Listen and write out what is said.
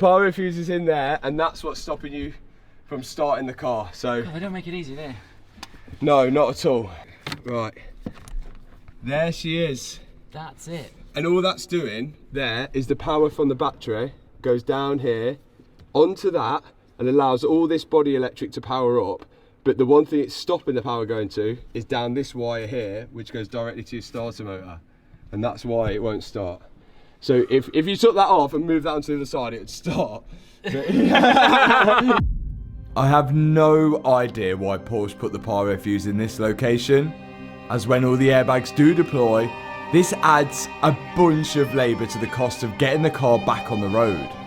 pyro fuse is in there, and that's what's stopping you from starting the car. So God, they don't make it easy there. no, not at all. Right, there she is. That's it. And all that's doing there is the power from the battery goes down here onto that and allows all this body electric to power up. But the one thing it's stopping the power going to is down this wire here, which goes directly to your starter motor. And that's why it won't start. So if you took that off and moved that onto the other side, it would start. I have no idea why Porsche put the pyro fuse in this location, as when all the airbags do deploy, this adds a bunch of labour to the cost of getting the car back on the road.